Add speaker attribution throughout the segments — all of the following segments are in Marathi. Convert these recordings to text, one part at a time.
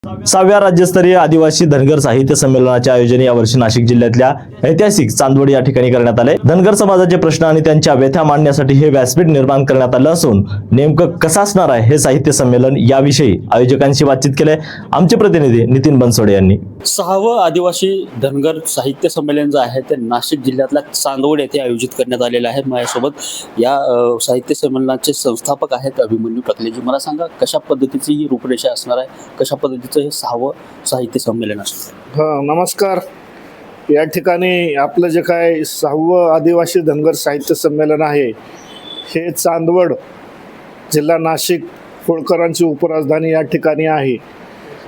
Speaker 1: 6व्या राज्यस्तरीय आदिवासी धनगर साहित्य संमेलनाचे आयोजन यावर्षी नाशिक जिल्ह्यातल्या ऐतिहासिक चांदवड या ठिकाणी करण्यात आले। धनगर समाजाचे प्रश्न आणि त्यांच्या व्यथा मांडण्यासाठी हे व्यासपीठ निर्माण करण्यात आलं असून नेमकं कसं असणार आहे हे साहित्य संमेलन याविषयी आयोजकांशी बातचीत केले आमचे प्रतिनिधी नितीन बनसोडे यांनी।
Speaker 2: 6वं आदिवासी धनगर साहित्य संमेलन जे आहे ते नाशिक जिल्ह्यातल्या चांदवड येथे आयोजित करण्यात आलेलं आहे। माझ्यासोबत या साहित्य संमेलनाचे संस्थापक आहेत अभिमन्यू टकलेजी। मला सांगा कशा पद्धतीची ही रूपरेषा असणार आहे, कशा पद्धतीचं हे 6वं साहित्य संमेलन असणार?
Speaker 3: नमस्कार। या ठिकाणी आपलं जे काय 6वं आदिवासी धनगर साहित्य संमेलन आहे हे चांदवड जिल्हा नाशिक होळकरांची उपराजधानी या ठिकाणी आहे।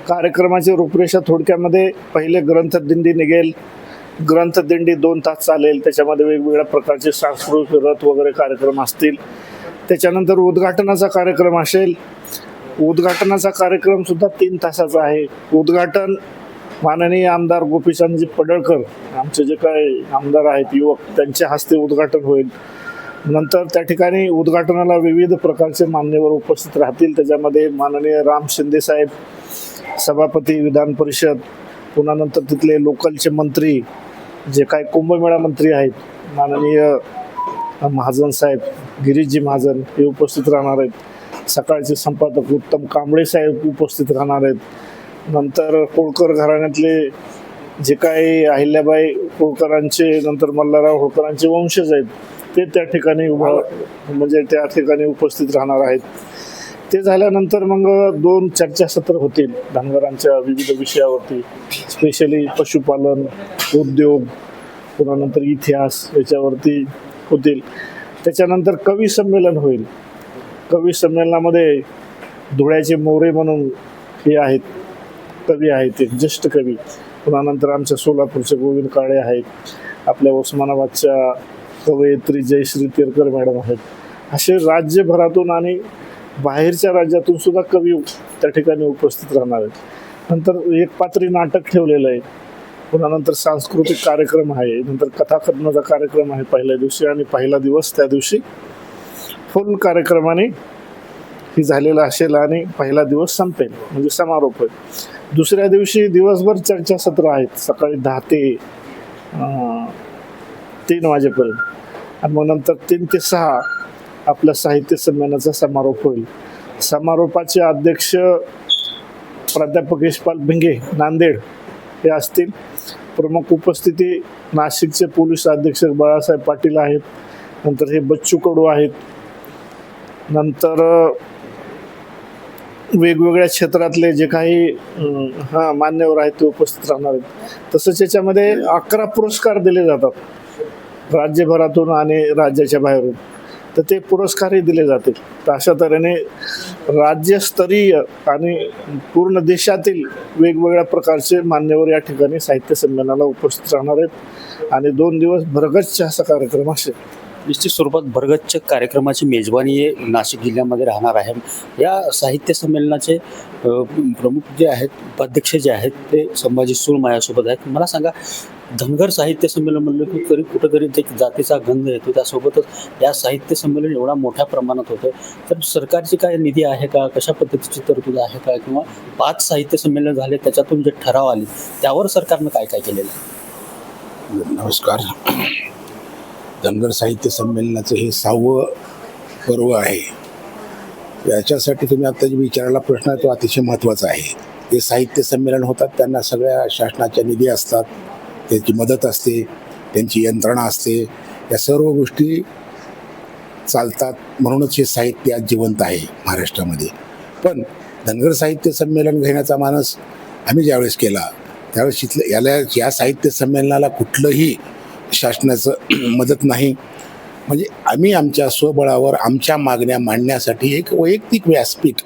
Speaker 3: कार्यक्रमाची रूपरेषा थोडक्यामध्ये पहिले ग्रंथदिंडी निघेल। ग्रंथदिंडी 2 तास चालेल, त्याच्यामध्ये वेगवेगळ्या प्रकारचे सांस्कृतिक रथ वगैरे कार्यक्रम असतील। त्याच्यानंतर उद्घाटनाचा कार्यक्रम असेल। उद्घाटनाचा कार्यक्रम सुद्धा 3 तासाचा आहे। उद्घाटन माननीय आमदार गोपीचंदजी पडळकर आमचे जे काय आमदार आहेत युवक त्यांच्या हस्ते उद्घाटन होईल। नंतर त्या ठिकाणी उद्घाटनाला विविध प्रकारचे मान्यवर उपस्थित राहतील। त्याच्यामध्ये माननीय राम शिंदे साहेब सभापती विधान परिषद, पुन्हा नंतर तिथले लोकलचे मंत्री जे काय कुंभमेळा मंत्री आहेत माननीय महाजन साहेब, गिरीशजी महाजन हे उपस्थित राहणार आहेत। सकाळचे संपादक उत्तम कांबळे साहेब उपस्थित राहणार आहेत। नंतर होळकर घराण्यातले जे काही अहिल्याबाई होळकरांचे नंतर मल्हारराव होळकरांचे वंशज आहेत ते त्या ठिकाणी त्या ठिकाणी उपस्थित राहणार आहेत। ते झाल्यानंतर मग 2 चर्चासत्र होतील धनगरांच्या विविध विषयावरती, स्पेशली पशुपालन, उद्योग, पुन्हा नंतर इतिहास याच्यावरती होतील। त्याच्यानंतर कवी संमेलन होईल। कवी संमेलनामध्ये धुळ्याचे मोरे म्हणून हे आहेत, कवी आहेत, ते ज्येष्ठ कवी। पुन्हा नंतर आमच्या सोलापूरचे गोविंद काळे आहेत, आपल्या उस्मानाबादच्या कवयित्री जयश्री तिरकर मॅडम आहेत। असे राज्यभरातून आणि बाहेरच्या राज्यातून सुद्धा कवी त्या ठिकाणी उपस्थित राहणार आहेत। नंतर एक पात्री नाटक ठेवलेलं आहे। पुन्हा नंतर सांस्कृतिक कार्यक्रम आहे। नंतर कथाकथनाचा कार्यक्रम आहे पहिल्या दिवशी, आणि पहिला दिवस त्या दिवशी फुल कार्यक्रमाने ही झालेला असेल आणि पहिला दिवस संपेल म्हणजे समारोप आहे। दुसऱ्या दिवशी दिवसभर चर्चासत्र आहेत, सकाळी 10 ते 3 वाजेपर्यंत, आणि मग नंतर 3 ते 6 आपल्या साहित्य संमेलनाचा समारोप होईल। समारोपाचे अध्यक्ष प्राध्यापक यशपाल भिंगे नांदेड हे असतील। प्रमुख उपस्थिती नाशिकचे पोलीस अधीक्षक बाळासाहेब पाटील आहेत। नंतर हे बच्चू कडू आहेत। नंतर वेगवेगळ्या क्षेत्रातले जे काही मान्यवर आहेत ते उपस्थित राहणार आहेत। तसंच याच्यामध्ये 11 पुरस्कार दिले जातात राज्यभरातून आणि राज्याच्या बाहेरून, तर ते पुरस्कारही दिले जातील। तर अशा तऱ्हेने राज्यस्तरीय आणि पूर्ण देशातील वेगवेगळ्या प्रकारचे मान्यवर या ठिकाणी साहित्य संमेलनाला उपस्थित राहणार आहेत आणि 2 दिवस भरगच्च असा कार्यक्रम असेल।
Speaker 2: निश्चित स्वरूपात भरगच्च कार्यक्रमाची मेजबानी नाशिक जिल्ह्यामध्ये राहणार आहे। या साहित्य संमेलनाचे प्रमुख जे आहेत, उपाध्यक्ष जे आहेत ते संभाजी सूळ माझ्यासोबत आहेत। मला सांगा, धनगर साहित्य संमेलन म्हणलं की तरी कुठंतरी एक जातीचा गंध येतो, त्यासोबतच या साहित्य संमेलन एवढा मोठ्या प्रमाणात होतं, तर सरकारची काय निधी आहे का, कशा पद्धतीची तरतूद आहे का, किंवा 5 साहित्य संमेलन झाले त्याच्यातून जे ठराव आले त्यावर सरकारनं काय काय केलेलं आहे?
Speaker 4: नमस्कार। धनगर साहित्य संमेलनाचं हे 6वं पर्व आहे। याच्यासाठी तुम्ही आता जे विचारायला प्रश्न आहे तो अतिशय महत्त्वाचा आहे। ते साहित्य संमेलन होतात, त्यांना सगळ्या शासनाच्या निधी असतात, त्यांची मदत असते, त्यांची यंत्रणा असते, या सर्व गोष्टी चालतात, म्हणूनच हे साहित्य आज जिवंत आहे महाराष्ट्रामध्ये। पण धनगर साहित्य संमेलन घेण्याचा मानस आम्ही ज्यावेळेस केला त्यावेळेस या साहित्य संमेलनाला कुठलंही शासनाचं मदत नाही, म्हणजे आम्ही आमच्या स्वबळावर आमच्या मागण्या मांडण्यासाठी एक वैयक्तिक व्यासपीठ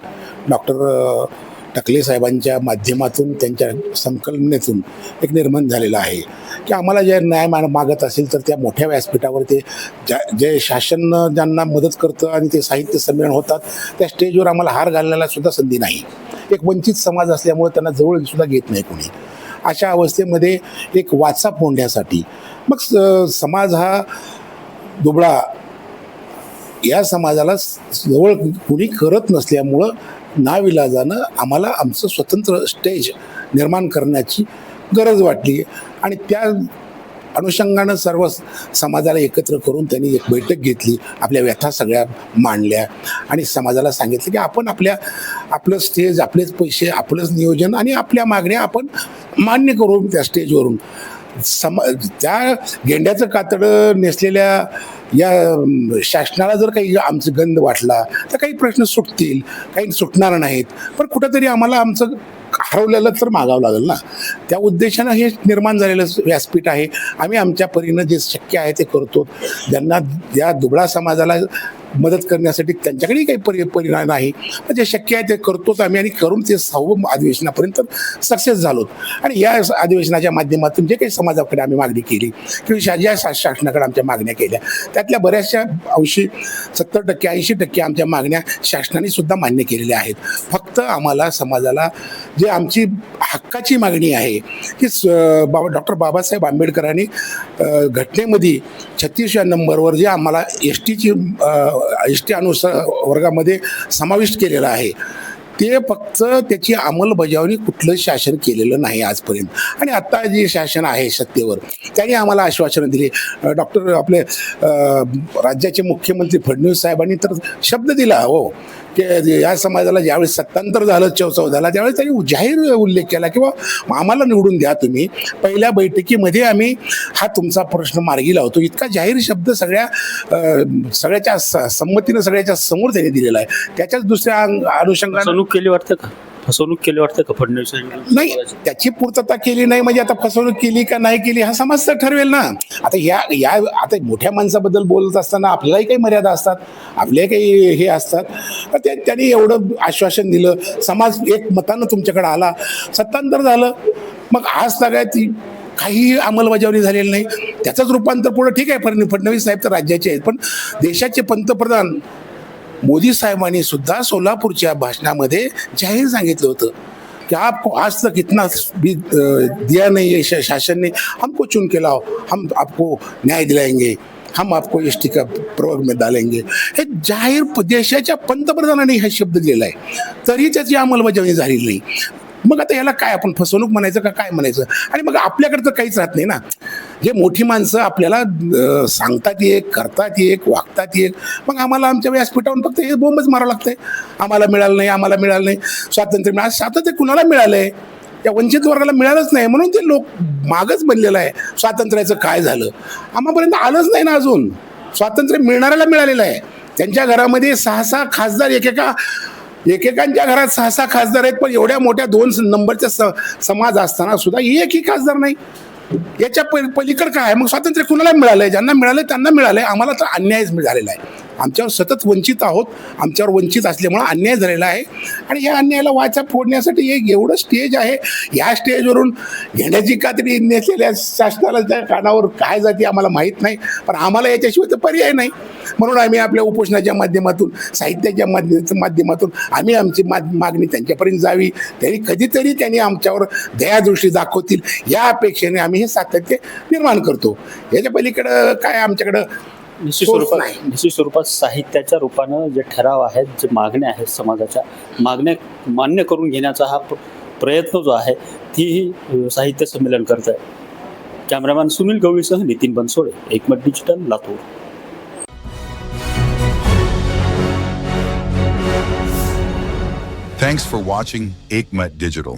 Speaker 4: डॉक्टर टकले साहेबांच्या माध्यमातून, त्यांच्या संकल्पनेतून एक निर्माण झालेलं आहे की आम्हाला जे न्याय मागत असेल तर त्या मोठ्या व्यासपीठावर ते जे शासन ज्यांना मदत करतं आणि ते साहित्य संमेलन होतात त्या स्टेजवर आम्हाला हार घालण्याला सुद्धा संधी नाही। एक वंचित समाज असल्यामुळे त्यांना जवळ सुद्धा घेत नाही कोणी। अशा अवस्थेमध्ये एक वाचा फोडण्यासाठी मग समाज हा दुबळा, या समाजाला जवळ कुणी करत नसल्यामुळं नाविलाजानं आम्हाला आमचं स्वतंत्र स्टेज निर्माण करण्याची गरज वाटली आणि त्या अनुषंगानं सर्व समाजाला एकत्र करून त्यांनी एक बैठक घेतली, आपल्या व्यथा सगळ्या मांडल्या आणि समाजाला सांगितलं की आपण आपलं स्टेज, आपलेच पैसे, आपलंच नियोजन आणि आपल्या मागण्या आपण मान्य करू त्या स्टेजवरून. त्या गेंड्याचं कातडं नेसलेल्या या शासनाला जर काही आमचं गंध वाटला तर काही प्रश्न सुटतील, काही सुटणार नाहीत, पण कुठंतरी आम्हाला आमचं हरवलेलं तर मागावं लागेल ना. त्या उद्देशानं हे निर्माण झालेलं व्यासपीठ आहे. आम्ही आमच्या परीनं जे शक्य आहे ते करतो. ज्यांना या दुबळा समाजाला मदत करण्यासाठी त्यांच्याकडेही काही परिणाम नाही, पण जे शक्य आहे ते करतोच आम्ही आणि करून ते 6वं अधिवेशनापर्यंत सक्सेस झालो. आणि या अधिवेशनाच्या माध्यमातून जे काही समाजाकडे आम्ही मागणी केली किंवा ज्या शासनाकडे आमच्या मागण्या केल्या त्यातल्या बऱ्याचशा अंशी 70% 80% आमच्या मागण्या शासनाने सुद्धा मान्य केलेल्या आहेत. फक्त आम्हाला समाजाला जे आमची हक्काची मागणी आहे की डॉक्टर बाबासाहेब आंबेडकरांनी घटनेमध्ये 36व्या नंबरवर जे आम्हाला एस टी अनुसार वर्गामध्ये समाविष्ट केलेलं आहे ते फक्त त्याची अंमलबजावणी कुठलं शासन केलेलं नाही आजपर्यंत. आणि आत्ता जे शासन आहे सत्तेवर त्यांनी आम्हाला आश्वासनं दिली. आपले राज्याचे मुख्यमंत्री फडणवीस साहेबांनी तर शब्द दिला हो की या समाजाला ज्यावेळेस सत्तांतर झालं 14 त्यावेळेस त्यांनी जाहीर उल्लेख केला किंवा आम्हाला निवडून द्या तुम्ही, पहिल्या बैठकीमध्ये आम्ही हा तुमचा प्रश्न मार्गी लावतो, इतका जाहीर शब्द सगळ्याच्या संमतीनं सगळ्याच्या समोर त्यांनी दिलेला आहे. त्याच्याच दुसऱ्या अनुषंगानं
Speaker 2: फसवणूक केली वाटतं का फडणवीस
Speaker 4: नाही, त्याची पूर्तता केली नाही म्हणजे आता फसवणूक केली का नाही केली हा समाज तर ठरवेल ना. आता आता मोठ्या माणसाबद्दल बोलत असताना आपल्यालाही काही मर्यादा असतात, आपले काही हे असतात. तर त्यांनी एवढं आश्वासन दिलं, समाज एक मतानं तुमच्याकडे आला, सत्तांतर झालं, मग आज सगळ्यात काही अंमलबजावणी झालेली नाही. त्याचंच रूपांतर पुढं ठीक आहे, फडणवीस साहेब तर राज्याचे आहेत, पण देशाचे पंतप्रधान मोदी साहेबांनी सुद्धा सोलापूरच्या भाषणामध्ये जाहीर सांगितलं होतं कि आपको आज तक इतना भी दिया नहीं है शासन ने, हमको चुन के लाओ, हम आपको न्याय दिलाएंगे, हम आपको एसटी का प्रवर्ग में डालेंगे. हे जाहीर देशाच्या पंतप्रधानांनी हे शब्द दिलेला आहे, तरी त्याची अंमलबजावणी झालेली नाही. मग आता याला काय आपण फसवणूक म्हणायचं का काय म्हणायचं? आणि मग आपल्याकडे तर काहीच राहत नाही ना. जे मोठी माणसं आपल्याला सांगतात एक, करतात एक, वागतात एक, मग आम्हाला आमच्या व्यासपीठावरून फक्त हे बोंबच मारावं लागतंय. आम्हाला मिळालं नाही, स्वातंत्र्य मिळालं. स्वातंत्र्य कुणाला मिळालंय? त्या वंचित वर्गाला मिळालंच नाही, म्हणून ते लोक मागच बनलेलं आहे. स्वातंत्र्याचं काय झालं आम्हापर्यंत आलंच नाही ना अजून. स्वातंत्र्य मिळणाऱ्याला मिळालेलं आहे. त्यांच्या घरामध्ये 6 खासदार, एकेकांच्या घरात 6 खासदार आहेत, पण एवढ्या मोठ्या 2 नंबरच्या समाज असताना सुद्धा एकही खासदार नाही. याच्या पलीकडे काय? मग स्वातंत्र्य कुणाला मिळालंय? ज्यांना मिळालंय त्यांना मिळालंय, आम्हाला तर अन्यायच झालेला आहे. आमच्यावर सतत वंचित आहोत, आमच्यावर वंचित असल्यामुळे अन्याय झालेला आहे. आणि या अन्यायाला वाचा फोडण्यासाठी एक एवढं स्टेज आहे. या स्टेजवरून घेण्याची कातडी नेसलेल्या शासनाला त्या कानावर काय जाते आम्हाला माहीत नाही, पण आम्हाला याच्याशिवाय तर पर्याय नाही. म्हणून आम्ही आपल्या उपोषणाच्या माध्यमातून, साहित्याच्या माध्यमातून आम्ही आमची मागणी त्यांच्यापर्यंत जावी, कधीतरी त्यांनी आमच्यावर दयादृष्टी दाखवतील या अपेक्षेने आम्ही हे सातत्य निर्माण करतो. याच्या पलीकडं काय आमच्याकडं
Speaker 2: निश्चित स्वरूपात साहित्याच्या रूपानं जे ठराव आहेत, जे मागण्या आहेत, समाजाच्या मागण्या मान्य करून घेण्याचा हा प्रयत्न जो आहे तीही साहित्य संमेलन करत आहे. कॅमेरामॅन सुनील गवळीसह नितीन बनसोडे, एकमत digital, Latur.
Speaker 5: Thanks for watching Ekmat Digital.